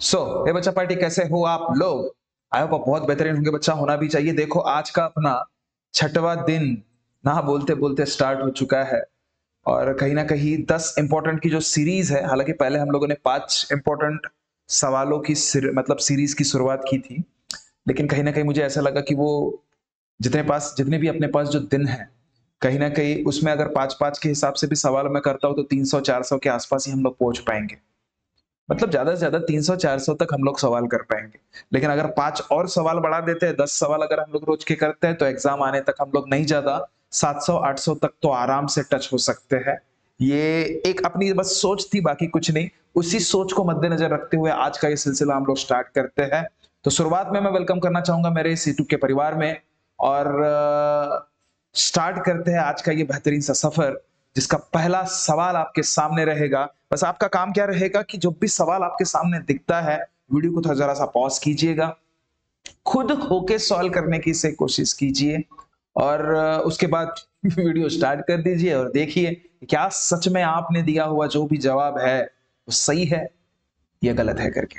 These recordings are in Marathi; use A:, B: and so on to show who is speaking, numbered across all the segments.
A: हे बच्चा पार्टी, कैसे हो आप लोग? आई होप आप बहुत बेहतरीन होंगे। बच्चा होना भी चाहिए। देखो, आज का अपना छठवां दिन ना बोलते बोलते स्टार्ट हो चुका है। और कहीं ना कहीं 10 इंपॉर्टेंट की जो सीरीज है, हालांकि पहले हम लोगों ने 5 इंपॉर्टेंट सवालों की मतलब सीरीज की शुरुआत की थी, लेकिन कहीं ना कहीं मुझे ऐसा लगा कि वो जितने भी अपने पास जो दिन है, कहीं ना कहीं उसमें अगर 5-5 के हिसाब से भी सवाल मैं करता हूं तो 300-400 के आसपास ही हम लोग पहुंच पाएंगे। मतलब ज्यादा से ज्यादा 300-400 तक हम लोग सवाल कर पाएंगे। लेकिन अगर 5 और सवाल बढ़ा देते हैं, 10 सवाल अगर हम लोग रोज के करते हैं, तो एग्जाम आने तक हम लोग नहीं ज्यादा 700-800 तक तो आराम से टच हो सकते हैं। ये एक अपनी बस सोच थी, बाकी कुछ नहीं। उसी सोच को मद्देनजर रखते हुए आज का ये सिलसिला हम लोग स्टार्ट करते हैं। तो शुरुआत में मैं वेलकम करना चाहूंगा मेरे सीटू के परिवार में। और स्टार्ट करते हैं आज का ये बेहतरीन सा सफर, जिसका पहला सवाल आपके सामने रहेगा। बस आपका काम क्या रहेगा कि जो भी सवाल आपके सामने दिखता है, वीडियो को थोड़ा जरा सा पॉज कीजिएगा, खुद होके सॉल्व करने की से कोशिश कीजिए, और उसके बाद वीडियो स्टार्ट कर दीजिए और देखिए क्या सच में आपने दिया हुआ जो भी जवाब है वो सही है या गलत है करके।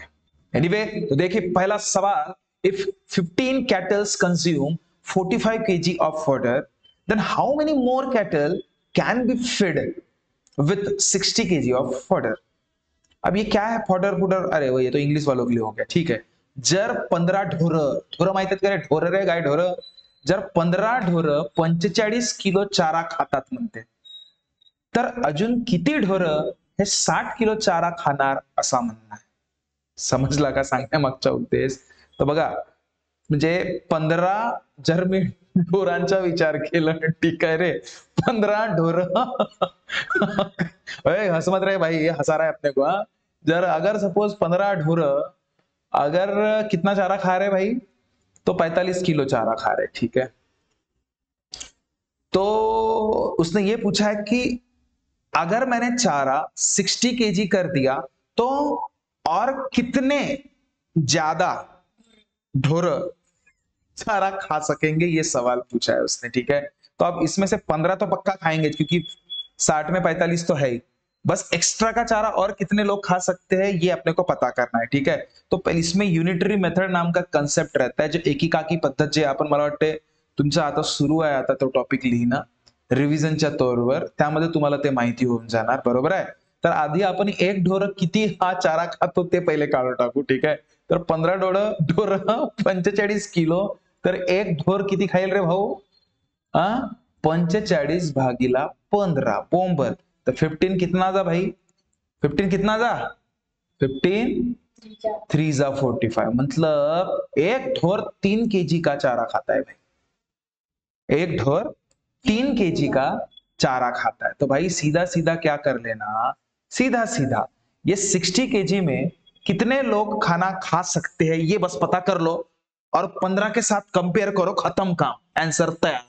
A: एनीवे, तो देखिए पहला सवाल। If 15 kettles consume 45 kg of fodder, then how many more cattle can be fed with 60 kg of fodder? अब ये क्या है फॉडर फुडर? अरे वो ये तो इंग्लिश वालों के लिए हो गया, ठीक है। जर 15 ढोर, ढोर माहित आहेत का रे? ढोर रे, गाय ढोर. जर 15 ढोर 45 किलो चारा खातात म्हणते, तर अजून किती ढोर हे 60 किलो चारा खाणार असा म्हणणं आहे. समजला का सांगण्यामागचा उद्देश? तर बघा, म्हणजे 15 जर मी ढोरांचा विचार केला, ठीक आहे रे, 15 ढोर हंस मत रहे भाई, ये हंसा रहा है अपने को। हाँ, जर अगर सपोज 15 ढोर अगर कितना चारा खा रहे भाई, तो 45 किलो चारा खा रहे, ठीक है। तो उसने ये पूछा है कि अगर मैंने चारा 60 केजी कर दिया तो और कितने ज्यादा ढोर चारा खा सकेंगे, ये सवाल पूछा है उसने, ठीक है। तो अब इसमें से 15 तो पक्का खाएंगे, क्योंकि 60 में 45 तो है ही। बस एक्स्ट्रा का चारा और कितने लोग खा सकते हैं ये अपने को पता करना है, ठीक है। तो इसमें युनिटरी मेथड नाम का कंसेप्ट रहता है, जो एकीकाकी पद्धत जे आपण मला वाटते तुमचं आता सुरू आहे आता तो टॉपिक लिहिणं रिव्हिजनच्या तौरवर, त्यामध्ये तुम्हाला ते माहिती होऊन जाणार, बरोबर आहे। तर आधी आपण एक ढोर किती हा चारा खातो ते पहिले काढून टाकू, ठीक आहे। तर 15 ढोर 45 किलो, तर एक ढोर किती खाईल रे भाऊ? 45 भागीला 15 बोंबर, तो 15 कितना जा भाई? 15 कितना जा? 15 3 जा 45, मतलब एक ढोर 3 केजी का चारा खाता है भाई। एक ढोर 3 केजी का चारा खाता है। तो भाई सीधा सीधा क्या कर लेना, सीधा सीधा ये 60 केजी में कितने लोग खाना खा सकते हैं ये बस पता कर लो, और 15 के साथ कंपेयर करो, खत्म काम, आंसर तैयार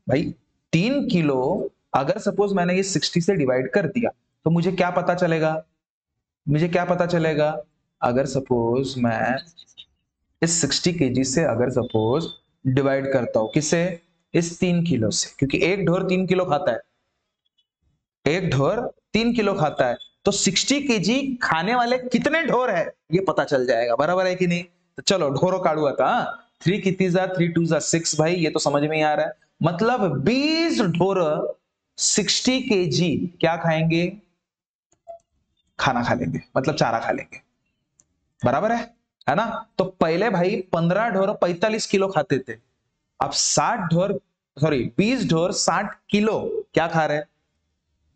A: भाई। 3 किलो अगर सपोज मैंने ये 60 से डिवाइड कर दिया, तो मुझे क्या पता चलेगा? मुझे क्या पता चलेगा? अगर सपोज मैं इस 60 केजी से अगर सपोज डिवाइड करता हूं, किसे? इस 3 किलो से, क्योंकि एक ढोर 3 किलो खाता है, एक ढोर 3 किलो खाता है, तो 60 केजी खाने वाले कितने ढोर है ये पता चल जाएगा, बराबर है कि नहीं। तो चलो ढोरो काढू आता। 3 किती जा 3 2 जा 6 भाई, ये तो समझ में ही आ रहा है। मतलब 20 ढोर 60 केजी क्या खाएंगे? खाना खा लेंगे, मतलब चारा खा लेंगे, बराबर है ना। तो पहले भाई 15 ढोर 45 किलो खाते थे, अब 20 ढोर 60 किलो क्या खा रहे?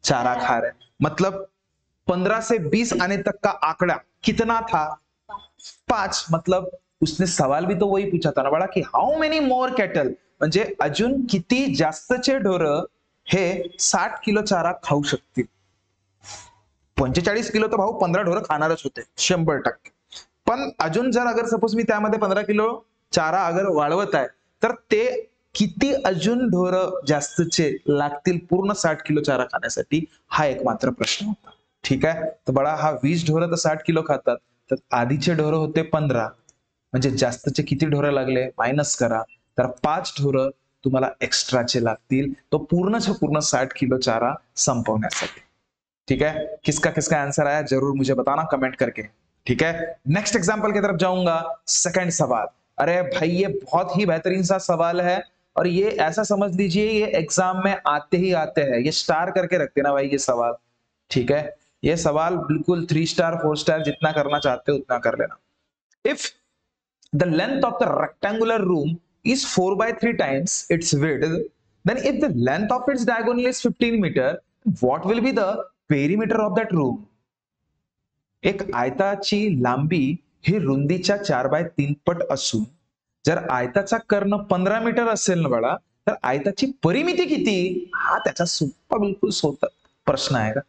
A: चारा खा रहे। मतलब 15 से 20 आने तक का आंकड़ा कितना था? 5। मतलब उसने सवाल भी तो वही पूछा था ना बड़ा, कि हाउ मेनी मोर कैटल, म्हणजे अजून किती जास्तचे ढोर हे 60 किलो चारा खाऊ शकतील। 45 किलो तर भाऊ 15 ढोर खाणारच होते 100%, पण अजून जर अगर सपोज मी त्यामध्ये 15 किलो चारा अगर वाढवत आहे, तर ते किती अजून ढोर जास्तचे लागतील पूर्ण 60 किलो चारा खाण्यासाठी, हा एक मात्र प्रश्न होता, ठीक आहे। तर बळा हा 20 ढोर तर 60 किलो खातात, तर आधीचे ढोर होते 15, म्हणजे जास्तचे किती ढोर लागले मायनस करा, तर 5 ढोर तुम्हाला एक्स्ट्राचे लागतील, तो पूर्णच्या पूर्ण 60 किलो चारा संपवण्यासाठी, ठीक है। किसका किसका आंसर आया जरूर मुझे बताना कमेंट करके। ठीक है, नेक्स्ट एग्जांपल की तरफ जाऊंगा। सेकंड सवाल, अरे भाई ये बहुत ही बेहतरीन सा सवाल है और ये ऐसा समझ लीजिए ये एग्जाम में आते ही आते हैं, ये स्टार करके रख देना भाई ये सवाल, ठीक है। ये सवाल बिल्कुल 3 स्टार 4 स्टार जितना करना चाहते हो उतना कर लेना। If the length of the rectangular room is 4/3 times its width, then if the length of its diagonal is 15 meter, what will be the perimeter of that room? एक आयताची लांबी ही रुंदीच्या 4/3 पट असून जर आयताचा कर्ण 15 मीटर असेल ना बाळा, तर आयताची परिमिती किती? हा त्याचा सोपा बिलकुल सोपा प्रश्न आहे का,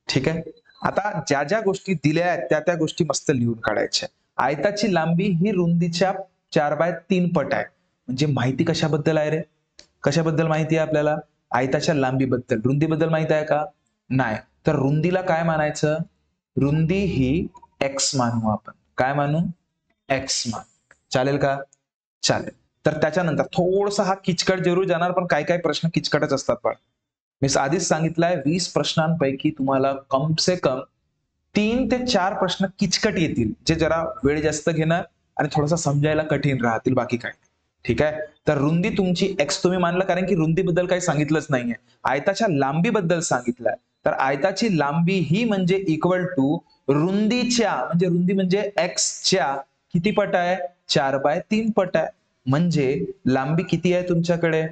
A: ठीक आहे। आता ज्या ज्या गोष्टी दिल्या आहेत त्या त्या गोष्टी मस्त लिहून काढायच्या। आयताची लांबी ही रुंदीच्या 4/3 पट आहे, म्हणजे माहिती कशाबद्दल आहे रे? कशाबद्दल माहिती आहे आपल्याला? आयताच्या लांबीबद्दल। रुंदीबद्दल माहिती आहे का? नाही। तर रुंदीला काय मानायचं? रुंदी ही x मानू आपण। काय मानू? x मान। चालेल का? चालेल। तर त्याच्यानंतर थोडासा हा किचकट जरूर जाणार, पण काय काय प्रश्न किचकटच असतात बाळ। मी आधीच सांगितलंय 20 प्रश्नांपैकी तुम्हाला कम से कम 3 ते 4 प्रश्न किचकट येतील, जे जरा वेळ जास्त घेणार आणि थोडासा समजायला कठीण राहतील, बाकी काय, ठीक आहे। तर रुंदी तुमची x तुम्ही मानला, कारण की रुंदीबद्दल काही सांगितलंच नाहीये, आयताच्या लांबीबद्दल सांगितलंय। तर आयताची लांबी ही म्हणजे इक्वल टू रुंदीच्या, म्हणजे रुंदी म्हणजे x च्या किती पट आहे? 4/3 पट आहे। म्हणजे लांबी किती आहे तुमच्याकडे?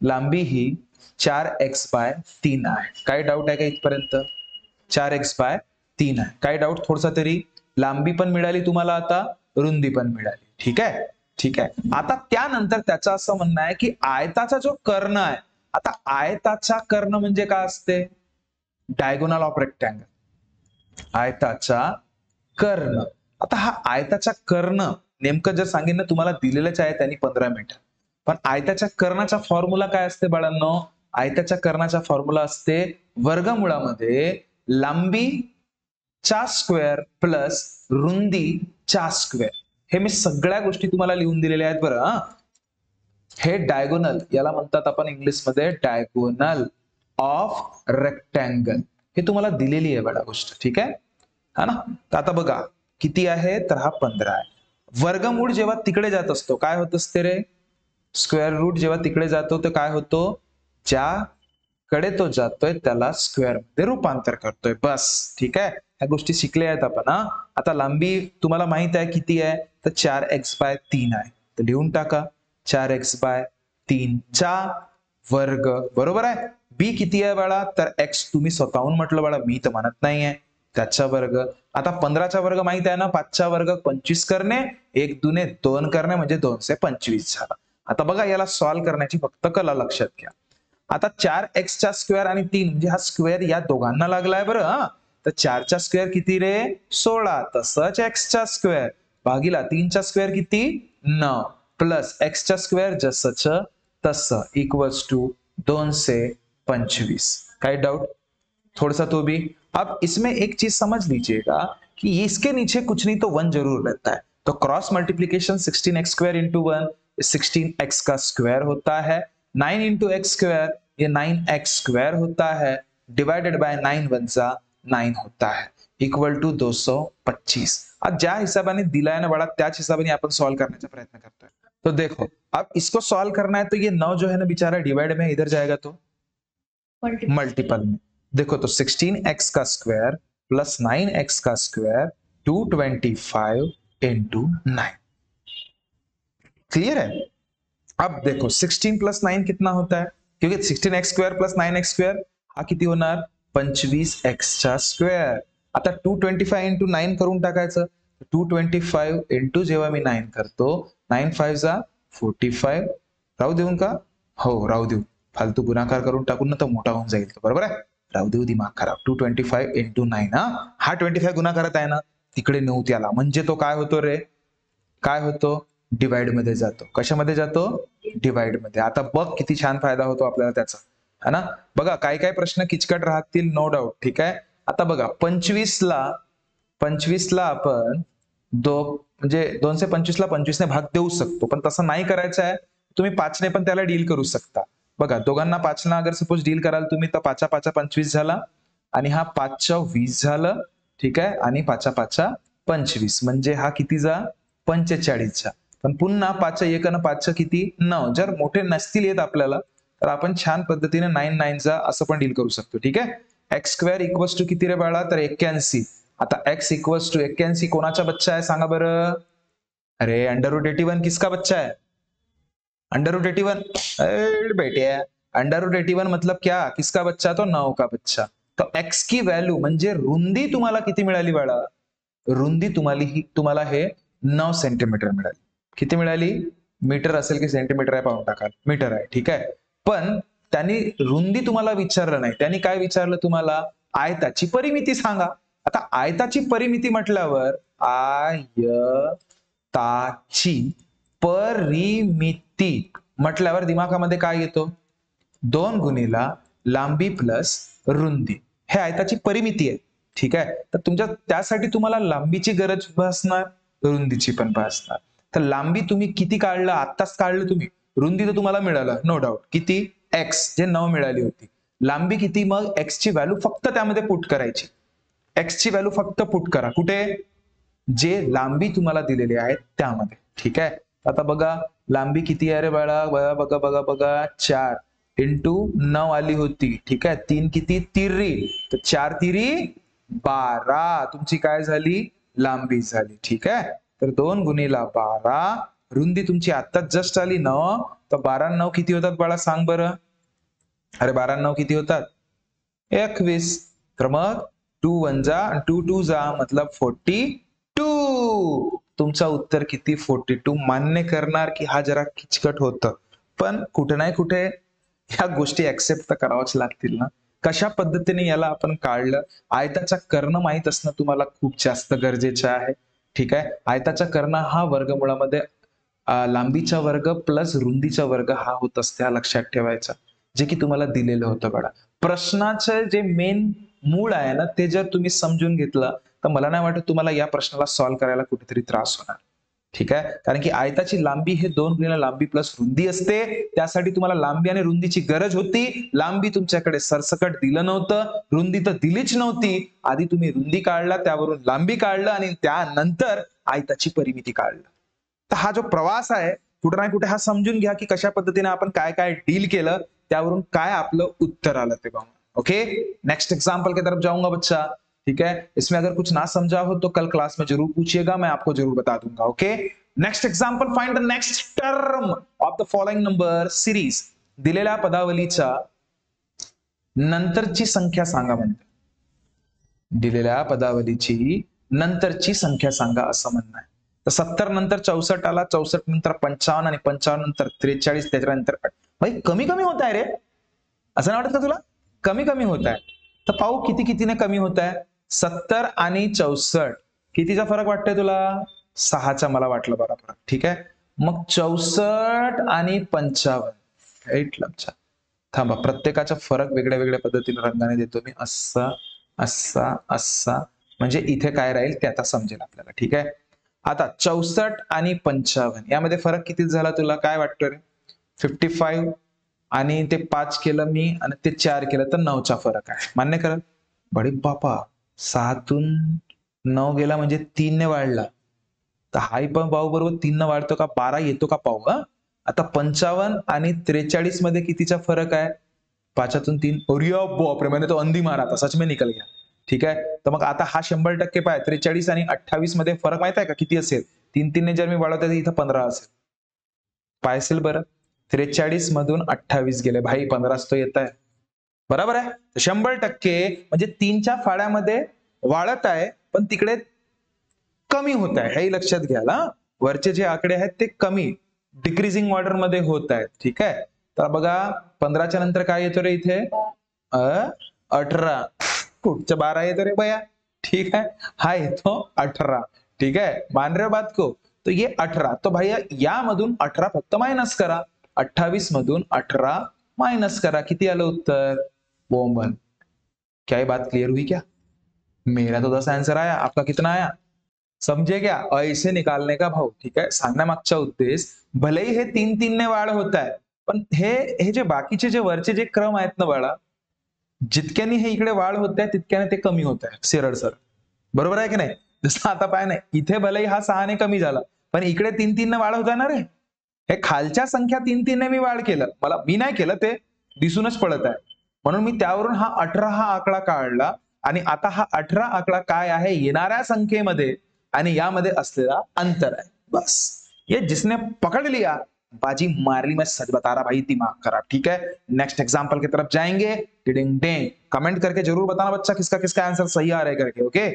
A: लांबी ही 4x/3 आहे। काय डाऊट आहे का इथपर्यंत? 4x/3 आहे। काय डाऊट थोडासा तरी? लांबी पण मिळाली तुम्हाला, आता रुंदी पण मिळाली, ठीक आहे, ठीक आहे। आता त्यानंतर त्याचं असं म्हणणं आहे की आयताचा जो कर्ण आहे, आता आयताचा कर्ण म्हणजे काय असते? Diagonal of rectangle. आयताचा कर्ण, आता हा आयताचा कर्ण नेमकं जर सांगेन ना तुम्हाला, दिलेलंच आहे त्यांनी 15 मीटर, पण आयताच्या कर्णाचा फॉर्म्युला काय असते बाळांनो? आयताच्या कर्णाचा फॉर्म्युला असते वर्गमुळामध्ये लांबीचा स्क्वेअर प्लस रुंदीचा स्क्वेअर। हे मी सगळ्या गोष्टी तुम्हाला लिहून दिलेल्या आहेत बरं। हे डायगोनल, याला म्हणतात आपण इंग्लिशमध्ये डायगोनल ऑफ रेक्टँगल, हे तुम्हाला दिलेली आहे बघा गोष्ट, ठीक आहे, हा ना। तर आता बघा किती आहे, तर हा 15 आहे। वर्गमूळ जेव्हा तिकडे जात असतो काय होत असते रे? स्क्वेअर रूट जेव्हा तिकडे जातो तर काय होतो? ज्याकडे तो जातोय त्याला स्क्वेअर मध्ये रूपांतर करतोय, बस, ठीक आहे। ह्या गोष्टी शिकल्या आहेत आपण। आता लांबी तुम्हाला माहित आहे किती आहे, तर 4x/3 आहे, तर लिहून टाका 4x/3 चा वर्ग, बरोबर आहे। बी किती आहे बाळा? तर x तुम्ही स्वतःहून म्हटलं बाळा, मी तर म्हणत नाहीये, त्याचा वर्ग। आता 15चा वर्ग माहित आहे ना, 5चा वर्ग 25 करणे, 1 दुने 2 करणे, म्हणजे 225 झाला। आता बघा याला सॉल्व्ह करण्याची फक्त कला लक्षात घ्या। आता 4x चा स्क्वेअर आणि 3 म्हणजे हा स्क्वेअर या दोघांना लागलाय बरं। तर 4 चा स्क्वेअर किती रे? 16, तसंच x चा स्क्वेअर भागीला 3 चा स्क्वेअर किती? 9 प्लस x चा स्क्वेअर जसंच तसं इक्वल्स टू 225। काय डाउट थोड़ा तो भी? अब इसमें एक चीज समझ लीजिएगा कि इसके नीचे कुछ नहीं तो 1 जरूर रहता है, तो cross multiplication 16x square into 1 16x का स्क्वायर होता है, 9 इंटू एक्स स्क्वायर ये 9x स्क्वायर होता है, डिवाइडेड बाय 9 1 9 होता है, इक्वल टू 225। अब ज्या हिसाबाने दिला है ना बड़ा, त्याच हिसाबाने अपन सॉल्व करने का प्रयत्न करते हैं। तो देखो अब इसको सॉल्व करना है, तो ये 9 जो है ना बेचारा डिवाइड में इधर जाएगा तो मल्टीपल में। देखो तो 16x का स्क्वायर प्लस 9x का स्क्वायर 225 इंटू 9, क्लियर है। अब देखो 16 प्लस 9 कितना होता है, क्योंकि 16x square plus 9x square हा किती होणार? 25x चा स्क्वायर। आता 225 इंटू 9 करून टाकायचं, 225 इंटू जेव्हा मी 9 करतो, 9 5 जा 45, राहू देऊन का? हो राहू देऊ, फालतू गुणाकार करून टाकून ना तर मोठा होऊन जाईल तो, बरोबर आहे, राहू देऊ, दिमाग खराब। 225 इंटू 9, हा 25 गुणाकारात आहे ना, तिकडे नेऊ त्याला, म्हणजे तो काय होतो रे? काय होतो? डिवाइड मध्ये जातो। कशामध्ये जातो? डिवाइड मध्ये। आता बघ किती छान फायदा होतो आपल्याला त्याचा, है ना। बघा काय काय प्रश्न किचकट राहतील, नो डाऊट, ठीक आहे। आता बघा 25 ला आपण म्हणजे 225 ला 25 ने भाग देऊ शकतो, पण तसं नाही करायचं आहे, तुम्ही 5 ने पण त्याला डील करू शकता। बघा दोघांना 5 ना अगर सपोज डील कराल तुम्ही, तर 5 5 25 झाला आणि हा 5 20 झालं, ठीक आहे, आणि 5 5 25 म्हणजे हा कितीचा 45चा. पण पुन्हा 5 एक आणि 5 किती 9. जर मोठे नसतील येत आपल्याला तर आपण छान पद्धतीने 9 9 चा असं पण डील करू शकतो. ठीक आहे. एक्स स्क्वेअर इक्वल्स टू किती रे बाळा तर 81. आता एक्स इक्वल्स टू 81 कोणाचा बच्चा आहे सांगा बरं. अरे अंडर रूट 81 किसका बच्चा है. अंडर रूट 81 बेटे अंडर रूट 81 मतलब क्या किसका बच्चा तो 9 का बच्चा. तो एक्स की व्हॅल्यू म्हणजे रुंदी तुम्हाला किती मिळाली बाळा. रुंदी तुम्हाला हे 9 सेंटीमीटर मिळाली. किती मिळाली. मीटर असेल की सेंटीमीटर आहे पाहून टाका. मीटर आहे. ठीक आहे. पण त्यांनी रुंदी तुम्हाला विचारलं नाही. त्यांनी काय विचारलं तुम्हाला आयताची परिमिती सांगा. आता आयताची परिमिती म्हटल्यावर आयताची परिमिती म्हटल्यावर दिमागामध्ये काय येतो 2 गुणिला लांबी प्लस रुंदी. हे आयताची परिमिती आहे. ठीक आहे. तर तुमच्या त्यासाठी तुम्हाला लांबीची गरज भासणार रुंदीची पण भासणार. तर लांबी तुम्ही किती काढलं आत्ताच काढलं तुम्ही. रुंदी तर तुम्हाला मिळालं नो डाऊट किती एक्स जे 9 मिळाली होती. लांबी किती मग एक्स ची व्हॅल्यू फक्त त्यामध्ये पुट करायची. एक्स ची व्हॅल्यू फक्त पुट करा कुठे जे लांबी तुम्हाला दिलेली आहे त्यामध्ये. ठीक आहे. आता बघा लांबी किती आहे रे बाळा बघा बघा बघा बघा 4 इंटू 9 आली होती. ठीक आहे. 3 किती तिरी तर 4 तिरी 12 तुमची काय झाली लांबी झाली. ठीक आहे. तर 2 गुणिला 12 रुंदी तुमची आत्ताच जस्ट आली 9 तर 12 9 किती होतात बाळा सांग बरं. अरे 12 9 किती होतात 21. तर मग 2 1 जा आणि 2 2 जा मतलब 42. तुमचा उत्तर किती 42. मान्य करणार की हा जरा किचकट होतं पण कुठे नाही कुठे ह्या गोष्टी ऍक्सेप्ट तर कराव्याच लागतील ना. कशा पद्धतीने याला आपण काढलं. आयताचा कर्ण माहित असणं तुम्हाला खूप जास्त गरजेचं आहे. ठीक आहे. आयताचा कर्ण हा वर्गमुळामध्ये लांबीचा वर्ग प्लस रुंदीचा वर्ग हा होत असते हा लक्षात ठेवायचा. जे की तुम्हाला दिलेलं होतं बघा. प्रश्नाचं जे मेन मूळ आहे ना ते जर तुम्ही समजून घेतलं तर मला नाही वाटत तुम्हाला या प्रश्नाला सॉल्व्ह करायला कुठेतरी त्रास होणार. ठीक आहे. कारण की आयताची लांबी हे 2 गुणिले लांबी प्लस रुंदी असते. त्यासाठी तुम्हाला लांबी आणि रुंदीची गरज होती. लांबी तुमच्याकडे सरसकट दिलं नव्हतं. रुंदी तर दिलीच नव्हती. आधी तुम्ही रुंदी काढला त्यावरून लांबी काढलं आणि त्यानंतर आयताची परिमिती काढलं. तर हा जो प्रवास आहे कुठे ना कुठे हा समजून घ्या की कशा पद्धतीने आपण काय काय डील केलं त्यावरून काय आपलं उत्तर आलं ते बघा. ओके. नेक्स्ट एग्जाम्पल की तरफ जाऊंगा बच्चा. ठीक है. इसमें अगर कुछ ना समझा हो तो कल क्लास में जरूर पूछिएगा मैं आपको जरूर बता दूंगा. Okay. Next example find the next term of the following number series. दिलेल्या पदावलीच्या नंतरची संख्या सांगा म्हणते. दिलेल्या पदावलीची नंतरची संख्या सांगा असं म्हणणं आहे. तर 70 नंतर 64 आला 64 नंतर 55 आणि 55 नंतर 43 त्याच्यानंतर भाई कमी कमी होत आहे रे. असं नाही वाटत का तुला कमी कमी होत आहे. तर पाहू किती कितीने कमी होत आहे. 70 आणि 64 कितीचा फरक वाटतोय तुला 6चा मला वाटलं बघा फरक. ठीक आहे. मग 64 आणि 55 राईट लक्षात थांबा प्रत्येकाचा फरक वेगळ्या वेगळ्या पद्धतीने रंगाने देतो मी असा असा असा म्हणजे इथे काय राहील ते आता समजेल आपल्याला. ठीक आहे. आता 64 आणि 55 यामध्ये फरक किती झाला तुला काय वाटतं रे 55 आणि ते 5 केलं मी आणि ते 4 केलं तर 9चा फरक आहे. मान्य कराल. बडे बापा 6तून 9 गेला म्हणजे 3 ने वाढला. तर हाही पण पाहू बरोबर 3 ने वाढतो का 12 येतो का पाहू. आता 55 आणि 43 मध्ये कितीचा फरक आहे 5तून 3 बापरे मैंने तो अंधी मारा था सच में निकल गया. ठीक आहे. तर मग आता हा 100% पाय 43 आणि 28 मध्ये फरक माहित आहे का किती असेल 3 3 ने जर मी वाढवतो तर इथं 15 असेल. पाय असेल बरं 43 मधून 28 गेले भाई 15 तो येत आहे. बरोबर आहे. 100% म्हणजे 3च्या फाड्यामध्ये वाढत आहे पण तिकडे कमी होत आहे हे लक्षात घ्या. वरचे जे आकडे आहेत ते कमी डिक्रीजिंग ऑर्डर मध्ये होत आहेत. ठीक आहे. तर बघा 15च्या नंतर काय येतो रे इथे 18 कुठचं 12 येतो रे बया. ठीक आहे. हा येतो 18. ठीक आहे. मान रहे बात को. तो ये 18 तो भैया यामधून 18 फक्त मायनस करा 28 मधून 18 माइनस करा किती आलं उत्तर बोंबल. क्या ये बात क्लियर हुई क्या. मेरा तो 10 आंसर आया आपका कितना आया समझे क्या ऐसे निकालने का भाव. ठीक आहे. सांगण्यामागचा उद्देश भलेही हे 3 3 ने वाढ होत आहे पण हे जे बाकीचे जे वरचे जे क्रम आहेत ना बाळा जितक्यानी हे इकडे वाढ होत आहे तितक्याने ते कमी होत आहे सरळ सर. बरोबर आहे की नाही. जसं आता पाय नाही, इथे भलेही हा 6ने कमी झाला, पण इकडे 3-3 ने वाढ होता ना रे. हे खालच्या संख्या 3-3 ने मी वाढ केलं. मी नाही केलं, ते दिसूनच पडत आहे. म्हणून मी त्यावरून हा 18 हा आकडा काढला आणि आता हा 18 आकडा काय आहे येणाऱ्या संख्येमध्ये आणि यामध्ये असलेला अंतर आहे. बस ये जिसने पकड़ लिया, बाजी मारली, मैं सच बता रहा भाई, दिमाग खराब. ठीक है, नेक्स्ट एग्जांपल की तरफ जाएंगे. डिडिंग डिंग, कमेंट करके जरूर बताना बच्चा किसका किसका आंसर सही आ रहा है करके. ओके,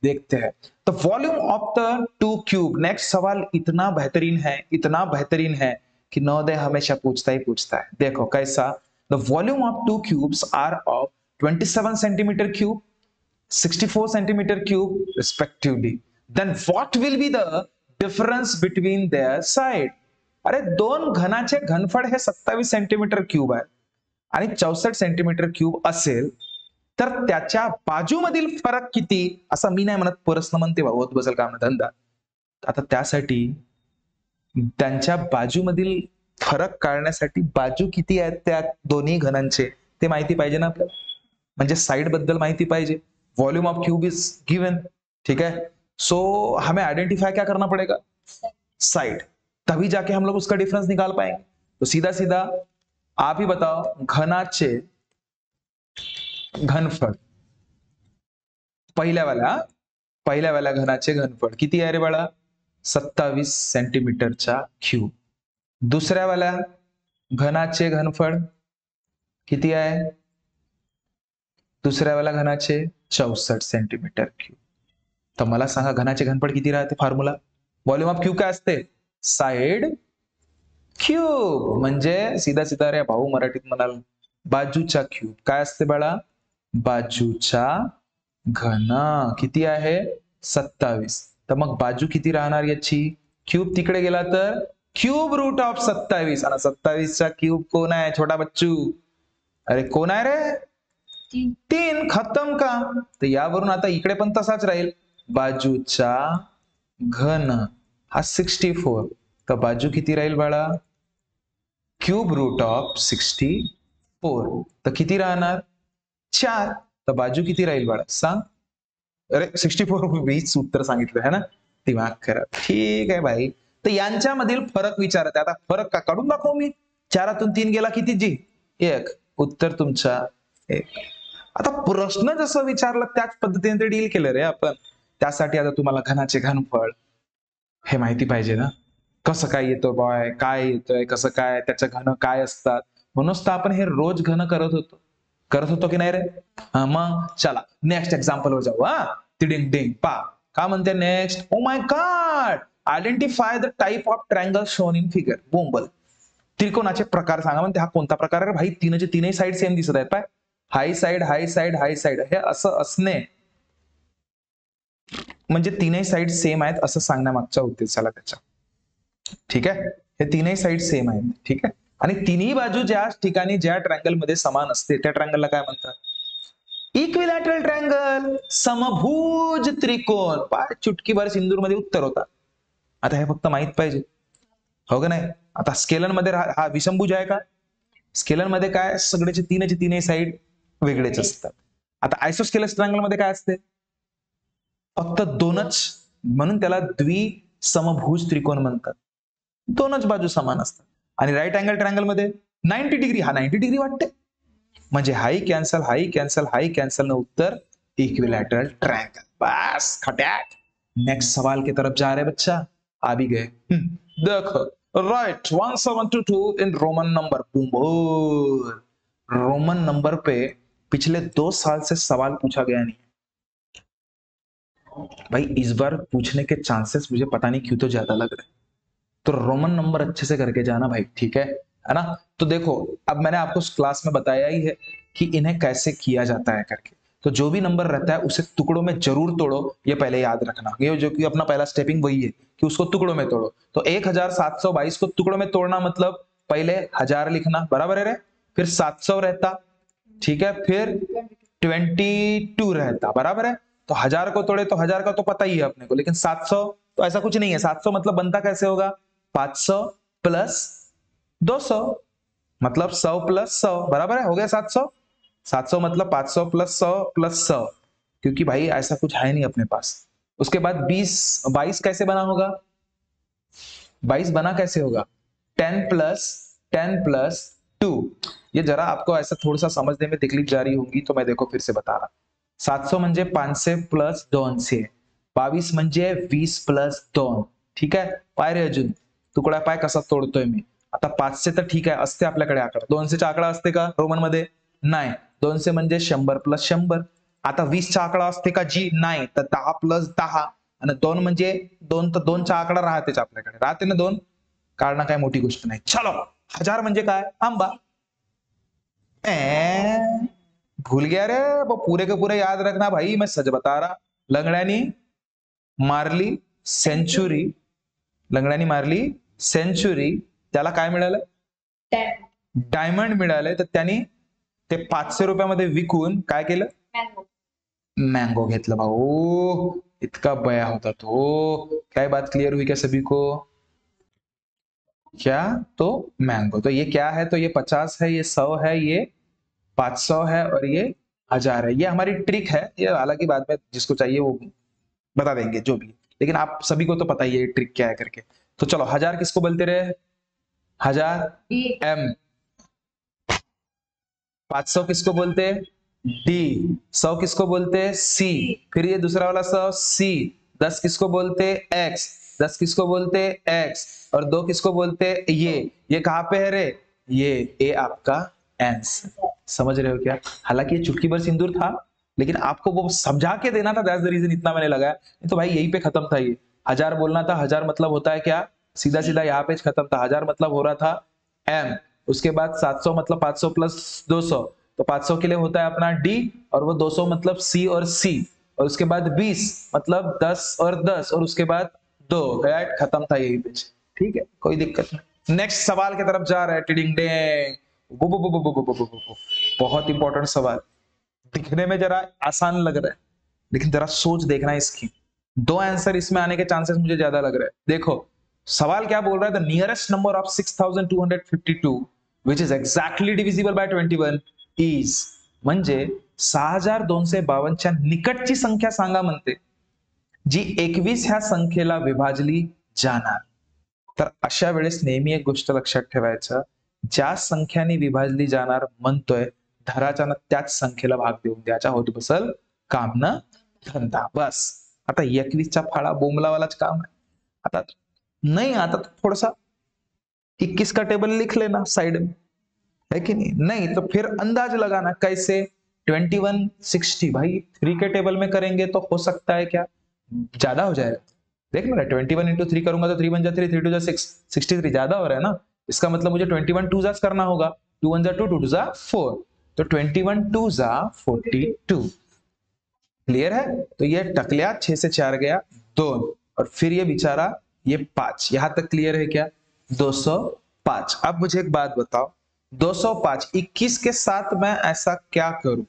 A: देखते हैं. The volume of the 2 cube. Next सवाल इतना बेहतरीन है कि नवोदय हमेशा पूछता ही पूछता है. देखो कैसा. The volume of 2 cubes are of 27 centimetre cube, 64 centimetre cube respectively. Then what will be the difference between their side? अरे दोन घनाचे घनफळ हे 27 सेंटीमीटर क्यूब आहे आणि 64 सेंटीमीटर क्यूब असेल तर त्याच्या बाजूमधील फरक किती, असं मी नाही म्हणत, प्रश्न म्हणते होत बसेल काम धंदा. आता त्यासाठी त्यांच्या बाजूमधील फरक काढण्यासाठी बाजू किती आहेत त्या दोन्ही घनांचे ते माहिती पाहिजे ना आपल्याला. म्हणजे साइड बद्दल माहिती पाहिजे. Volume of cube is given. ठीक है, सो हमें आइडेंटिफाई क्या करना पड़ेगा, साइड, तभी जाके हम लोग उसका डिफरेंस निकाल पाएंगे. तो सीधा सीधा आप ही बताओ, घनाचे घनफळ, पहिल्या वाल्या घनाचे घनफळ किती आहे रे बाळा, 27 सेंटीमीटरचा क्यूब. दुसऱ्या वाल्या घनाचे घनफळ किती आहे, दुसऱ्या वाल्या घनाचे 64 सेंटीमीटर क्यूब. तर मला सांगा घनाचे घनफळ किती राहते. फॉर्म्युला व्हॉल्यूम ऑफ क्यूब काय असते, साइड क्यूब. म्हणजे सीधा सीधा रे भाऊ मराठीत म्हणाल बाजूचा क्यूब. काय असते बाळा, बाजूचा घन. किती आहे 27. तर मग बाजू किती राहणार याची, क्यूब तिकडे गेला तर क्यूब रूट ऑफ 27. आणि 27 चा क्यूब कोण आहे छोटा बच्चू, अरे कोण आहे रे, 3. खतम का. तर यावरून आता इकडे पण तसाच राहील, बाजूचा घन हा 64. तर बाजू किती राहील बाळा, क्यूब रूट ऑफ 64. तर किती राहणार 4. तर बाजू किती राहील बाळा सांग. अरे 64 वीच उत्तर सांगितलं है ना, दिमाग खराब. ठीक आहे भाई, तर यांच्यामधील फरक विचारत. आता फरक का काढून दाखवू मी. 4तून 3 गेला किती जी, 1. उत्तर तुमचा 1. आता प्रश्न जसं विचारलं त्याच पद्धतीने ते डील केलं रे आपण. त्यासाठी आता तुम्हाला घनाचे घनफळ हे माहिती पाहिजे ना, कसं काय येतो बॉय, काय येतोय, कसं काय, त्याचं घन काय असतात. म्हणूनच तर आपण हे रोज घन करत होतो की नाही रे. मग चला नेक्स्ट एक्झाम्पल वर जाऊ. डिंग डिंग पा का म्हणते next. Oh my god, identify the type of triangle shown in figure. बोंबल, त्रिकोणाचे प्रकार सांगा. म्हणते हा कोणता प्रकार आहे भाई, तीनही साइड सेम दिसत आहेत. पाय, हाई साइड हाई साइड हाई साइड, हे असं असणे म्हणजे तीनही साइड सेम आहेत असं सांगण्यामागचा उद्देश झाला त्याचा. ठीक आहे, हे तीनही साइड सेम आहेत. ठीक आहे, आणि तिन्ही बाजू ज्या ठिकाणी ज्या ट्रायंगल मध्ये समान असते त्या ट्रायंगलला काय म्हणतात, इक्विलॅटरल ट्रायंगल, समभुज त्रिकोण. पाय, चुटकीभर सिंदूर मध्ये उत्तर होता. आता हे फक्त माहित पाहिजे, हो का नाही. आता स्केलर मध्ये हा विषमभुज आहे का, स्केलर मध्ये काय सगळ्याचे तीनही साइड वेगळेच असतात. आता आयसोस्केलस ट्रायंगल मध्ये काय असते, फक्त दोनच, म्हणून त्याला द्विसमभुज त्रिकोण म्हणतात. दोनच बाजू समान असतात. आणि राईट अँगल ट्रायंगल मध्ये 90 डिग्री, हा 90 डिग्री वाटते. म्हणजे हाई कॅन्सल हाई कॅन्सल हाई कॅन्सल, न उत्तर इक्विलैटरल ट्रायंगल. बस खटैक. नेक्स्ट सवाल की तरफ जा रहे बच्चा, आ भी गए. देखो right 1722 in Roman number. Roman number पे पिछले 2 साल से सवाल पूछा गया नहीं भाई. इस बार पूछने के चांसेस मुझे पता नहीं क्यों तो ज्यादा लग रहे. तो रोमन नंबर अच्छे से करके जाना भाई. ठीक है ना. तो देखो अब मैंने आपको क्लास में बताया ही है कि इन्हें कैसे किया जाता है करके. तो जो भी नंबर रहता है उसे टुकड़ों में जरूर तोड़ो, ये पहले याद रखना. ये जो कि अपना पहला स्टेपिंग वही है कि उसको टुकड़ों में तोड़ो. तो 1722 को टुकड़ों में तोड़ना मतलब पहले 1000 लिखना, बराबर है रे, फिर 700 रहता, ठीक है, फिर 22 रहता, बराबर है. तो 1000 को तोड़े तो 1000 का तो पता ही है अपने को, लेकिन 700 तो ऐसा कुछ नहीं है. 700 मतलब बनता कैसे होगा, 500 प्लस 200 मतलब 100 प्लस 100, बराबर है, हो गया 700. 700 मतलब 500 प्लस 100 प्लस 100, क्योंकि भाई ऐसा कुछ है नहीं अपने पास. उसके बाद 20, 22 कैसे बना होगा? 22 बना कैसे होगा? 10 प्लस 2। ये जरा आपको ऐसा थोड़ा सा समझने में तकलीफ जा रही होगी, तो मैं देखो फिर से बता रहा. 700 म्हणजे 500 प्लस 200. 22 म्हणजे 20 प्लस 2. ठीक आहे, पाय रे अजून तुकडा पाय कसा तोडतोय मी. आता 500 तर ठीक आहे, असते आपल्याकडे आकडा. 200 चा आकडा असते का रोमन मध्ये? नाही. 200 म्हणजे 100 प्लस 100. आता 20 चा आकडा असते का जी? नाही. तर 10 प्लस 10 आणि 2 म्हणजे 2, तर 2 चा आकडा राहतेच आपल्याकडे. राहते ना 2? काढणं काय मोठी गोष्ट नाही. चलो, 1000 म्हणजे काय? आंबा. भूल गया रे, वो पूरे के पूरे याद रखना भाई, मैं सच बता रहा. लंगड्यानी मारली सेंचुरी, लंगड्यानी मारली सेंचुरी, त्याला काय मिळालं? डायमंड मिळाले. तर त्यांनी ते 500 रुपयामध्ये विकून काय केलं? मैंगो घेतलं भाऊ. इतका बया होता तो. क्या बात क्लियर हुई क्या सभी को? क्या? तो मैंगो. तो ये क्या है? तो ये 50 है, ये 100 है, ये 500 है और ये 1000 है. ये हमारी ट्रिक है. ये हालांकि बाद में जिसको चाहिए वो बता देंगे जो भी, लेकिन आप सभी को तो पता ही है ट्रिक क्या है करके. तो चलो, 1000 किसको बोलते रहे? 1000 एम. 500 किसको बोलते? डी. 100 किसको बोलते? सी. फिर ये दूसरा वाला 100 सी. 10 किसको बोलते? एक्स. 10 किसको बोलते? एक्स. और 2 किसको बोलते? ये कहां पे है रे? ये आपका आंसर. समझ रहे हो क्या? हालांकि ये चुटकी भर सिंदूर था, लेकिन आपको वो समझा के देना था. दैट्स द रीजन इतना मैंने लगाया. तो भाई यही पे खत्म था. ये 1000 बोलना था. 1000 मतलब होता है क्या? सीधा सीधा यहाँ पे खत्म था. 1000 मतलब हो रहा था एम. उसके बाद 700 मतलब 500 प्लस 200, तो 500 के लिए होता है अपना डी, और वो 200 मतलब सी और सी. और उसके बाद 20 मतलब 10 और 10, और उसके बाद 2. खत्म था यही पेज. ठीक है, कोई दिक्कत नहीं. नेक्स्ट सवाल की तरफ जा रहा है. टिडिंग डेंग. बहुत इंपॉर्टेंट सवाल. दिखने में जरा आसान लग रहा है, लेकिन जरा सोच देखना इसकी. 2 आंसर इसमें आने के चांसेस मुझे ज्यादा लग रहा है. देखो सवाल क्या बोल रहा है? The nearest number of 6252 which is exactly divisible by 21 is. म्हणजे 6252 च्या निकटची संख्या सांगा म्हणते, जी 21 ह्या संख्येला विभाजली जाणार. तर अशा वेळेस नेहमी एक गोष्ट लक्षात ठेवायचं, ज्या संख्याने विभाजली जाणार म्हणतोय, धराच्या त्याच संख्येला भाग देऊन द्यायचा. होत बसल काम न धंदा. बस. आता 21 चा फाळा बोमलावालाच काम आहे. आता नहीं आता तो थोड़ा सा 21 का टेबल लिख लेना साइड में, है कि नहीं? नहीं तो फिर अंदाज लगाना. कैसे? 2160. भाई 3 के टेबल में करेंगे तो हो सकता है क्या ज्यादा हो जाएगा. देख लो ना, 21 इंटू 3 करूंगा तो 3 बन जा 3, 3 2 जा 6, 63 ज्यादा हो रहा है ना. इसका मतलब मुझे 21 टू जास करना होगा. 2 1 जा 2, 2 2 जा 4, तो 21 2 जा 42. क्लियर है? तो ये टकलिया 6 से 4 गया 2, और फिर ये बेचारा ये 5. यहां तक क्लियर है क्या? 205. अब मुझे एक बात बताओ, 205 21 के साथ मैं ऐसा क्या करूं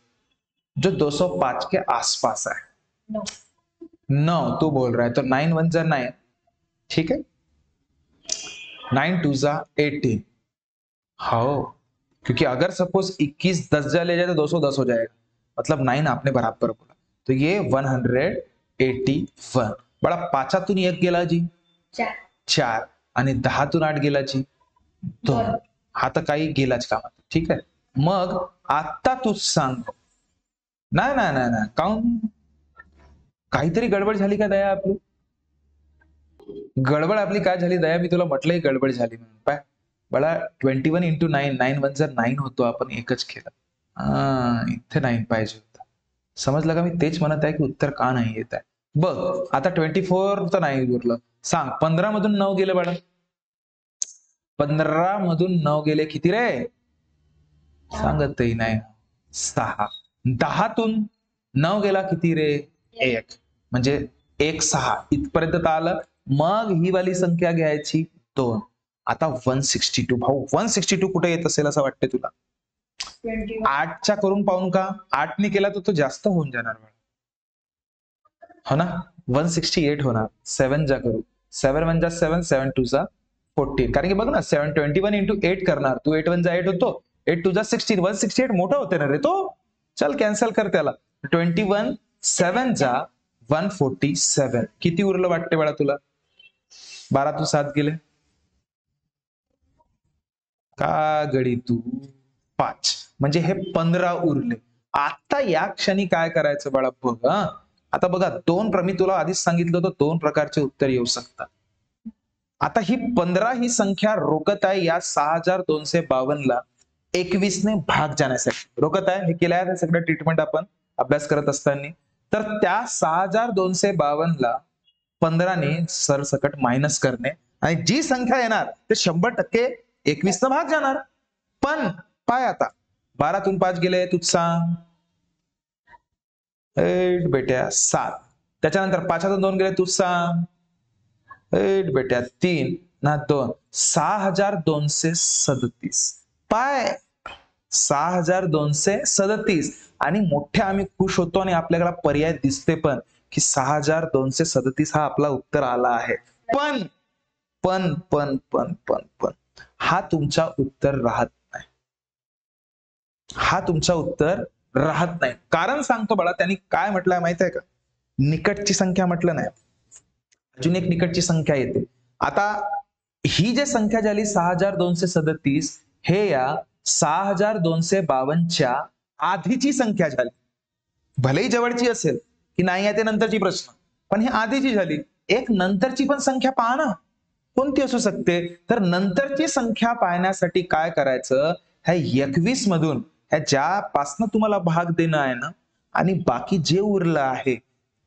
A: जो 205 के आसपास है? 9 तू बोल रहा है, तो 9 1 जा 9. ठीक है, 9 2 जा 18. हाँ, क्योंकि अगर सपोज 21 10 जा ले जाए तो 210 हो जाएगा. मतलब 9 आपने बराबर बोला, तो ये 181. बड़ा 5तून 1 गेला जी 4, आणि 10तून 8 गेला जी 2. हा तर काही गेलाच कामात. ठीक आहे, मग आता तूच सांग. नाही नाही नाही नाही, काऊन काहीतरी गडबड झाली का दया आपली? गडबड आपली काय झाली दया? मी तुला म्हटलंय गडबड झाली म्हणून. पाय बळा 21 इंटू 9, 9 1 जा 9 होतो. आपण एकच केलं. इथे 9 पाहिजे होता. समजलं का? मी तेच म्हणत आहे की उत्तर का नाही येत आहे. बघ आता 24 तर नाही उरलं. सांग 15 मधून 9 गेले बाळा. 15 मधून 9 गेले किती रे? सांगतही नाही. 6. 10तून 9 गेला किती रे? 1. म्हणजे 1 6 इथपर्यंत आलं. मग ही वाली संख्या घ्यायची 2. आता 162. भाऊ 162 कुठे येत असेल असं वाटतंय तुला? 8च्या करून पाहून का? 8ने केला तर तो जास्त होऊन जाणार हो ना. 168 होणार. 7 जा करू. 7 1 जा 7, 7 2 जा 14. कारण की बघ ना, 21 इंटू 8 करणार तू. 8 1 जा 8 होतो, 8 2 जा 16. 168 मोठा होते ना रे तो. चल कॅन्सल कर त्याला. 21 7 जा 147. किती उरलं वाटते बाळा तुला? 12 तू 7 गेले का गडी तू? 5. म्हणजे हे 15 उरले. आता या क्षणी काय करायचं बाळा बघ. आता बघा मी तुला आधीच सांगितलं होतं 2 प्रकारचे उत्तर येऊ शकतात. आता ही 15 ही संख्या रोकत आहे या 6252 ला 21 ने भाग जाण्यासाठी रोकत आहे. हे केलं आहे सगळं ट्रीटमेंट आपण अभ्यास करत असताना. तर त्या 6252 ला 15 ने सरसकट मायनस करणे आणि जी संख्या येणार ते 100% 21 न भाग जाणार. पण पाय आता 12 तून 5 गेले तूच सांग. 8 बेट्या 7. त्याच्यानंतर 5 तून 2 गेले तूच सांग. 8 बेट्या 3 ना 2. 6237. पाय 6237 आणि मोठ्या आम्ही खुश होतो आणि आपल्याला पर्याय दिसते पण की 6237 हा आपला उत्तर आला आहे. पण पण पण पण पण पण हा तुमचा उत्तर राहत नाही. हा तुमचा उत्तर राहत नाही. कारण सांगतो बाळा त्यांनी काय म्हटलंय माहित आहे का? निकटची संख्या म्हटलं नाही. अजून एक निकटची संख्या येते. आता ही जी संख्या झाली 6237 हे या 6252च्या आधीची संख्या झाली. भलेही जवळची असेल की नाही आहे ते नंतरची प्रश्न, पण ही आधीची झाली. एक नंतरची पण संख्या पहा ना, कोणती असू शकते? तर नंतरची संख्या पाहण्यासाठी काय करायचं? ह्या 21 मधून ह्या ज्यापासनं तुम्हाला भाग देणं आहे ना आणि बाकी जे उरलं आहे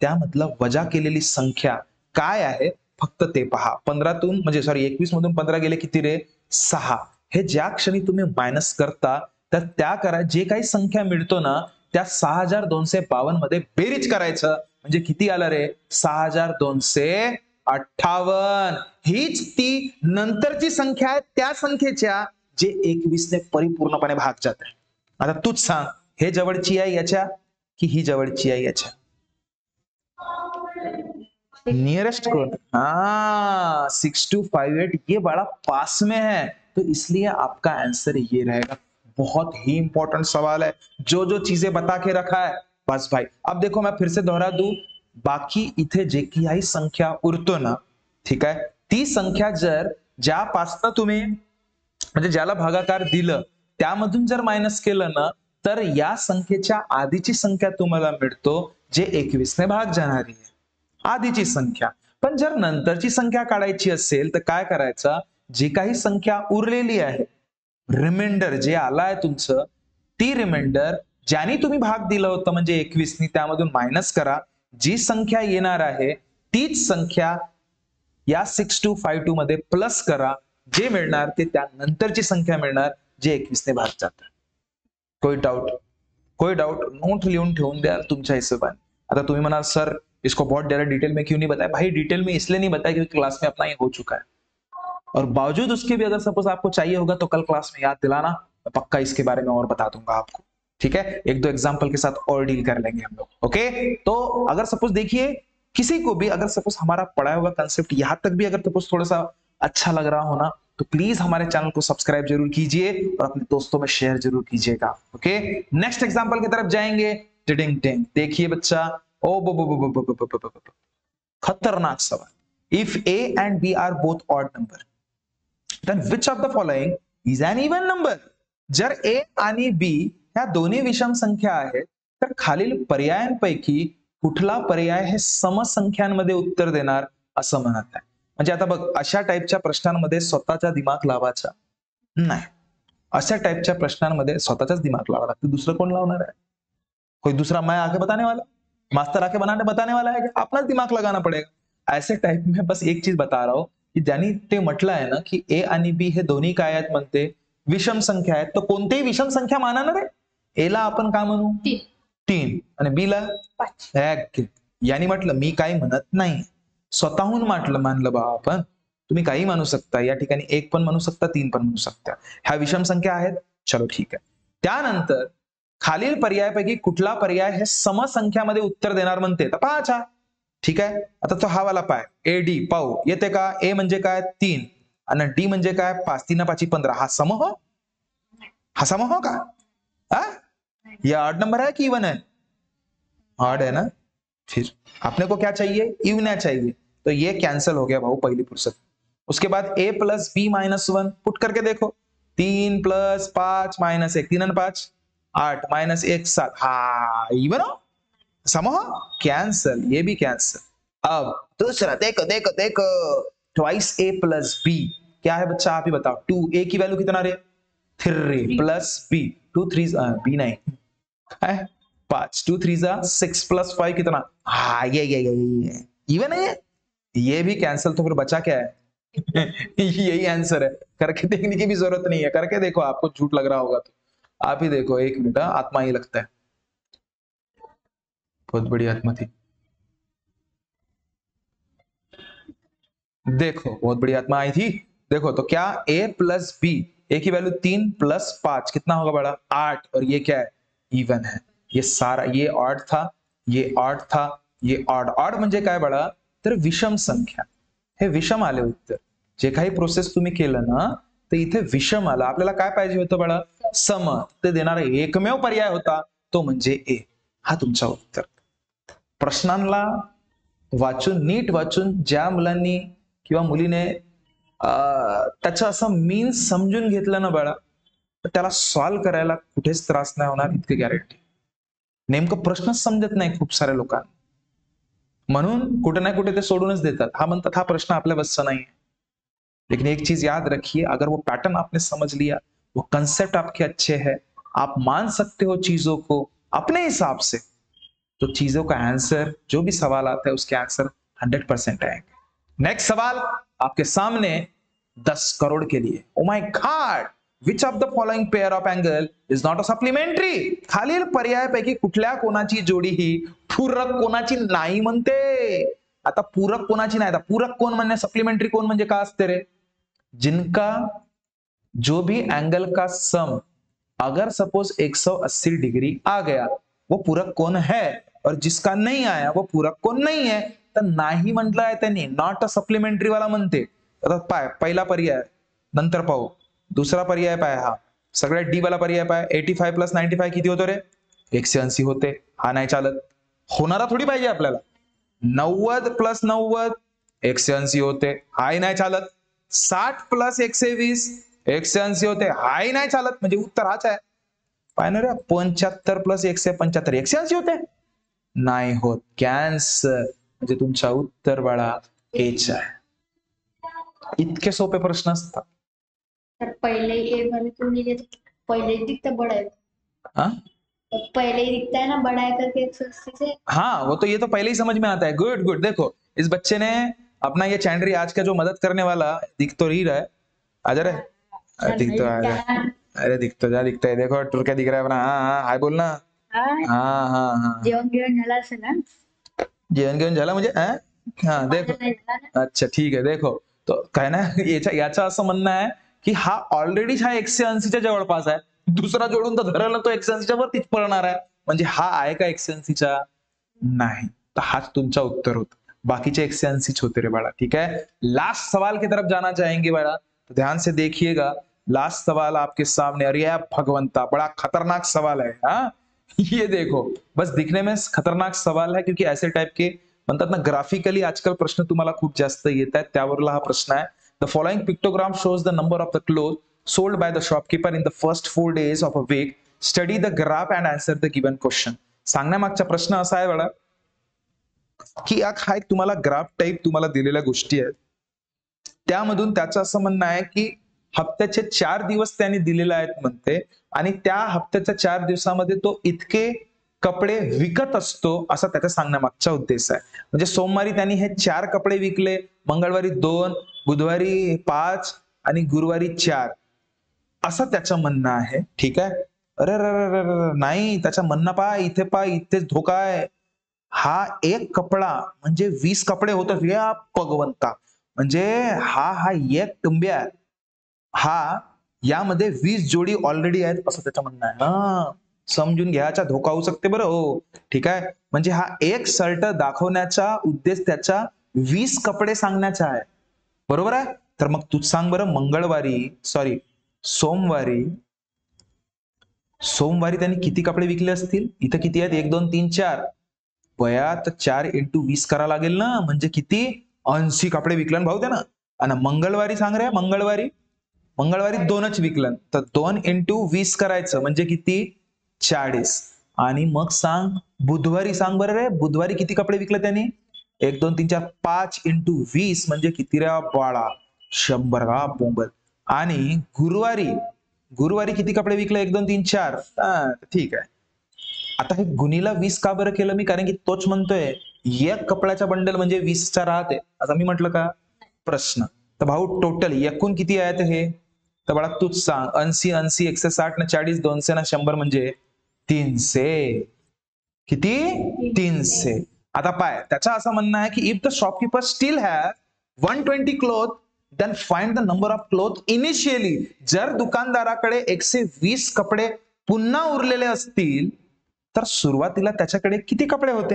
A: त्यामधलं वजा केलेली संख्या काय आहे फक्त ते पहा. 21 मधून 15 गेले किती रे? 6. हे ज्या क्षणी तुम्ही मायनस करता तर त्या जे काही संख्या मिळतो ना त्या 6252 मध्ये बेरीज करायचं म्हणजे किती आलं रे? 6258. हीच ती नंतरची संख्या आहे त्या संख्येच्या जे 21 ने परिपूर्णपणे भाग जाते. आता तूच सांग हे जवळची आहे याच्या की ही जवळची आहे याच्या? नियरेस्ट कौन? हाँ 6258 ये बड़ा पास में है तो इसलिए आपका आंसर ये रहेगा. बहुत ही इंपॉर्टेंट सवाल है. जो जो चीजें बता के रखा है बस भाई. अब देखो मैं फिर से दोहरा दूं. बाकी इथे जे काही संख्या उरतो ना ठीक आहे ती संख्या जर ज्यापासनं तुम्ही म्हणजे ज्याला भागाकार दिलं त्यामधून जर मायनस केलं ना तर या संख्येच्या आधीची संख्या तुम्हाला मिळतो जे 21 ने भाग जाणारी आहे. आधीची संख्या. पण जर नंतरची संख्या काढायची असेल तर काय करायचं? जी काही संख्या उरलेली आहे रिमाइंडर जे आलाय तुमचं ती रिमाइंडर ज्याने तुम्ही भाग दिलं होतं म्हणजे 21 नी त्यामधून मायनस करा. जी संख्या येणार आहे तीच संख्या या 6252 मध्ये प्लस करा. जे मिळणार ते त्यानंतरची संख्या मिळणार जे 21 ने भाग जातं. कोई डाउट? कोई डाउट? नोट लिहून ठेवून द्या तुमच्या हिशोबाने. आता तुम्ही म्हणाल सर इसको बहुत ज्यादा डिटेल में क्यों नहीं बताया? भाई डिटेल में इसलिए नहीं बताया क्योंकि क्लास में अपना ये हो चुका है और बावजूद उसके भी अगर सपोज आपको चाहिए होगा तो कल क्लास में याद दिलाना, मैं पक्का इसके बारे में और बता दूंगा आपको. ठीक है, एक दो एग्जाम्पल के साथ और डील कर लेंगे हम लोग. ओके, तो अगर सपोज देखिए किसी को भी अगर सपोज हमारा पढ़ाया हुआ कंसेप्ट यहां तक भी अगर सपोज थोड़ा सा अच्छा लग रहा हो ना तो प्लीज हमारे चैनल को सब्सक्राइब जरूर कीजिए और अपने दोस्तों में शेयर जरूर कीजिएगा. ओके, नेक्स्ट एग्जाम्पल की तरफ जाएंगे. टिडिंग टिंग. देखिए बच्चा, ओ बो खतरनाक सवाल. If A and B are both odd number then which of the following is an even number? जर a आणि b ह्या दोन्ही विषम संख्या आहेत तर खालील पर्यायांपैकी कुठला पर्याय हे समसंख्यांमध्ये उत्तर देणार असं म्हणत आहे. म्हणजे आता बघ अशा टाईपच्या प्रश्नांमध्ये स्वतःचा दिमाग लावायचा नाही. अशा टाईपच्या प्रश्नांमध्ये स्वतःचाच दिमाग लावा लागतो. दुसरं कोण लावणार आहे? कोई दूसरा मैं आके बताने वाला? मास्टर आके बताने वाला है? अपना दिमाग लगाना पड़ेगा. ऐसे टाइप में बस एक चीज बता रहा हूं की ज्यांनी ते म्हटलं आहे ना की ए आणि बी हे दोन्ही काय आहेत म्हणते विषम संख्या आहेत. तर कोणतेही विषम संख्या मानणार आहे? ए ला आपण काय म्हणू? 3 आणि बी ला 5. यांनी म्हटलं मी काही म्हणत नाही, स्वतःहून मानलं बा आपण. तुम्ही काही म्हणू शकता, या ठिकाणी 1 पण म्हणू शकता, 3 पण म्हणू शकता. ह्या विषम संख्या आहेत. चलो ठीक आहे. त्यानंतर खालील पर्यायापैकी कुठला पर्याय हे समसंख्यामध्ये उत्तर देणार म्हणते. तर पहा. ठीक आहे, आता तो हा वाला पाय ए डी पाहू येते का? ए म्हणजे काय? 3 आणि डी म्हणजे काय? 5. 3 5 15. हा सम हो? हा सम हो का? हा, ये ऑड नंबर है कि इवन है? ऑड है ना. फिर अपने को क्या चाहिए, इवना चाहिए, तो ये कैंसिल हो गया भाऊ पहली फुर्सत। उसके बाद a plus B minus 1 put करके देखो, 3 प्लस 5 माइनस 1, 3 और 5 8 माइनस 1 7, हाँ इवन हो समूह कैंसल, ये भी कैंसल। अब दूसरा देखो देखो देखो, ट्वाइस a प्लस बी क्या है बच्चा, आप ही बताओ। 2a की वैल्यू कितना रे, 3 प्लस b, 2 3 b नहीं है 5, 2 3 6 प्लस 5 कितना, हाँ ये इवन है ये भी कैंसल। तो फिर बचा क्या है यही आंसर है, करके देखने की भी जरूरत नहीं है, करके देखो, आपको झूठ लग रहा होगा तो आप ही देखो। एक मिनट, आत्मा ही लगता है, बहुत बड़ी आत्मा थी, देखो बहुत बड़ी आत्मा आई थी। देखो तो क्या a प्लस बी, ए की वैल्यू 3 प्लस 5 कितना होगा बड़ा 8, और ये क्या है इवन है। ये सारा ये ऑड था, ये ऑड था, ये ऑड, ऑड म्हणजे काय बड़ा, तर विषम संख्या, हे विषम आले उत्तर। जे काही प्रोसेस तुम्ही केलं ना, तर इथे विषम आलं, आपल्याला काय पाहिजे होतं बळा, सम, ते देणारा एकमेव पर्याय होता तो म्हणजे ए, हा तुमचा उत्तर। प्रश्नांना वाचून, नीट वाचून ज्या मुलांनी किंवा मुलीने त्याचं असं मीन्स समजून घेतलं ना बाळा, तर त्याला सॉल्व्ह करायला कुठेच त्रास नाही होणार, इतकी गॅरंटी। नेमकं प्रश्नच समजत नाही खूप साऱ्या लोकांना, म्हणून कुठे ना कुठे ते सोडूनच देतात, हा म्हणतात हा प्रश्न आपल्या बसचा नाही। लेकिन एक चीज याद रखिए, अगर वो पैटर्न आपने समझ लिया, वो कंसेप्ट आपके अच्छे हैं, आप मान सकते हो चीजों को अपने हिसाब से, तो चीजों का आंसर, जो भी सवाल आता है उसके आंसर 100% आएंगे। नेक्स्ट सवाल आपके सामने 10 करोड़ के लिए। ओ my God, which of the following pair of angle is not a supplementary, खालील पर्यायापैकी कुठल्या कोणाची जोडी ही पूरक कोणाची नाही म्हणते। आता पूरक कोणाची नाही, आता पूरक कोण म्हणजे, सप्लिमेंटरी कोण म्हणजे काय असते रे, जिनका जो भी एंगल का सम अगर सपोज 180 डिग्री आ गया वो पूरक कोण है, और जिसका नहीं आया वो पूरक कोण नहीं है। तर नाही म्हटलं आहे त्यांनी, नॉट अ सप्लिमेंटरी वाला म्हणते। आता पाय पहिला पर्याय नंतर पाहू, दुसरा पर्याय पाय, हा सगळ्यात डी वाला पर्याय पाय, 85 प्लस 95 किती होतो रे, 180 होते, हा नाही चालत, होणारा थोडी पाहिजे आपल्याला। 90 प्लस 90 180 होते, हाही नाही चालत। 60 प्लस 120 180 होते, हाही नाही चालत, म्हणजे उत्तर हाच आहे। पाहिजे रे, 75 प्लस 175 180 होते, नाही होत, कॅन्सर, म्हणजे तुमचा उत्तर बाळा एच आहे। इतके सोपे प्रश्न असतात।
B: तर पहले ए वाले को लिए तो पहले ही दिखता बड़ा है,
A: हाँ
B: पहले ही दिखता है ना बड़ा है करके 180 से।
A: हाँ वो तो, ये तो पहले ही समझ में आता है। गुड गुड, देखो इस बच्चे ने अपना ये चैंडरी आज का जो मदद करने वाला दिख तो ही रहा है, आ जा रहे, दिख तो आ रहा है, अरे दिख तो जा, दिखता है, देखो टूर क्या दिख रहा है अपना, हाँ हाँ हाय बोलना, हाँ हाँ हाँ
B: जेवण घेऊन झाला असेल ना,
A: जेवण घेऊन झाला म्हणजे, हाँ देखो, अच्छा ठीक है, देखो तो कहना याचा असं म्हणणं आहे की हा ऑलरेडी हा 180च्या जवळपास आहे, दुसरा जोडून तर धरला तो 180च्या वरतीच पळणार आहे, म्हणजे हा आहे का 180च्या, नाही, तर हाच तुमचा उत्तर होता, बाकीचे 180 होते रे बाळा। ठीक है, लास्ट सवाल की तरफ जाना चाहेंगे बाळा, तो ध्यान से देखिएगा, लास्ट सवाल आपके सामने, अरे भगवंता बड़ा खतरनाक सवाल है, हाँ ये देखो, बस दिखने में खतरनाक सवाल है क्योंकि ऐसे टाइप के म्हणतात ना ग्राफिकली आजकाल प्रश्न तुम्हाला खूप जास्त येत आहेत, त्यावरला हा प्रश्न आहे। The following pictogram shows the number of the cloth sold by the shopkeeper in the first 4 days of a week, study the graph and answer the given question. सांगण्यामागचा प्रश्न असा आहे बघा की हा एक तुम्हाला ग्राफ टाइप तुम्हाला दिलेल्या गोष्टी आहेत, त्यामधून त्याचं असं म्हणणं आहे की हप्त्याचे 4 दिवस त्यांनी दिलेले आहेत म्हणते, आणि त्या हप्त्याच्या 4 दिवसामध्ये तो इतके कपडे विकत असतो, असा त्याचा सांगण्यामागचा उद्देश आहे। म्हणजे सोमवारी त्यांनी हे 4 कपडे विकले, मंगळवारी 2, बुधवारी 5 आणि गुरुवारी 4, असं त्याचं म्हणणं आहे। ठीक आहे, अरे नाही, त्याचं म्हणणं पहा इथे, पहा इथेच धोका आहे, हा एक कपडा म्हणजे 20 कपडे होतात या भगवंता, म्हणजे हा एक टुंब्या, हा यामध्ये 20 जोडी ऑलरेडी आहेत, असं त्याचं म्हणणं आहे। हा समजून घ्यायचा धोका होऊ शकते बरं, हो ठीक आहे, म्हणजे हा एक शर्ट दाखवण्याचा उद्देश त्याचा 20 कपडे सांगण्याचा आहे, बरोबर आहे। तर मग तू सांग बरं, सोमवारी त्यांनी किती कपडे विकले असतील, इथं किती आहेत, 1 2 3 4, बया तर 4 × 20 करा लागेल ना, म्हणजे किती 80 कपडे विकलन भाऊ त्यानं. आणि मंगळवारी सांग रे, मंगळवारी 2च विकलन, तर 2 × 20 करायचं म्हणजे किती 40. आणि मग सांग बुधवारी, सांग बरं रे, बुधवारी किती कपडे विकले त्यांनी? 1 2 3 4 5 × 20 म्हणजे किती रे बाळा? 100 का बोंबल. आणि गुरुवारी किती कपडे विकले? 1 2 3 4. ठीक आहे. आता हे गुणीला 20 का बरं केलं मी? कारण की तोच म्हणतोय एक कपड्याचा बंडल म्हणजे 20 चा राहते, असं मी म्हटलं का? प्रश्न. तर भाऊ टोटल एकूण किती आहेत हे? तर बाळा तूच सांग. 80 80 160 न 40 200 न 100 म्हणजे 300. किती? 300. आता पाय, त्याचं असं म्हणणं आहे की if the shopkeeper still have 120 cloth then find the number of cloth initially. जर दुकानदाराकडे 120 कपडे पुन्हा उरलेले असतील तर सुरुवातीला त्याच्याकडे किती कपडे होते?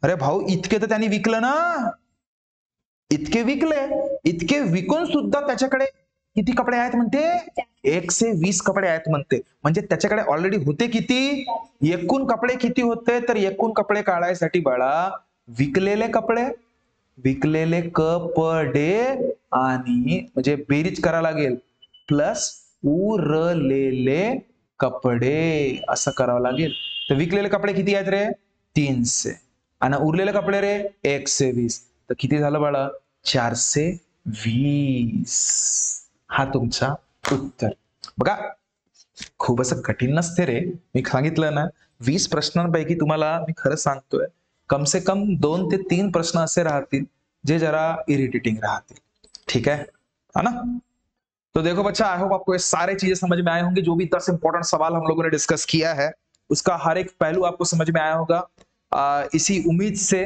A: अरे भाऊ, इतके तर त्यांनी विकलं ना, इतके विकले, इतके विकून सुद्धा त्याच्याकडे किती कपडे आहेत म्हणते? 120 कपडे आहेत म्हणते. म्हणजे त्याच्याकडे ऑलरेडी होते किती? एकूण कपडे किती होते? तर एकूण कपडे काढायसाठी बाळा विकलेले कपडे आणि म्हणजे बेरीज करा लागेल, प्लस उरलेले कपडे असं करावं लागेल. तर विकलेले कपडे किती आहेत रे? 300. आणि उरलेले कपडे रे 120. तर किती झालं बाळा? 420. हा तुमचा उत्तर. बघा, खूप असं कठीण नसते रे. मी सांगितलं ना, 20 प्रश्नांपैकी तुम्हाला मी खरं सांगतोय कम से कम 2 ते 3 प्रश्न असे राहतील जे जरा इरिटेटिंग राहतील. ठीक है ना? तो देखो बच्चा, आई होप आपको ये सारे चीजें समझ में आए होंगे. जो भी 10 इंपॉर्टेंट सवाल हम लोगों ने डिस्कस किया है उसका हर एक पहलू आपको समझ में आया होगा. इसी उम्मीद से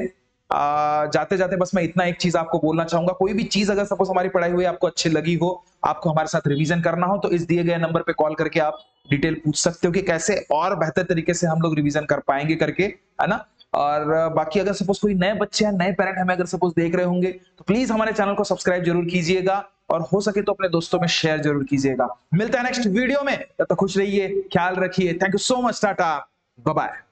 A: जाते जाते बस मैं इतना एक चीज आपको बोलना चाहूंगा. कोई भी चीज अगर सपोज हमारी पढ़ाई हुई आपको अच्छी लगी हो, आपको हमारे साथ रिवीजन करना हो, तो इस दिए गए नंबर पे कॉल करके आप डिटेल पूछ सकते हो कि कैसे और बेहतर तरीके से हम लोग रिवीजन कर पाएंगे करके, है ना? और बाकी अगर सपोज कोई नए बच्चे हैं, नए पेरेंट हमें अगर सपोज देख रहे होंगे तो प्लीज हमारे चैनल को सब्सक्राइब जरूर कीजिएगा और हो सके तो अपने दोस्तों में शेयर जरूर कीजिएगा. मिलता है नेक्स्ट वीडियो में, तब तक खुश रहिए, ख्याल रखिए. Thank you so much. Ta-ta, bye bye.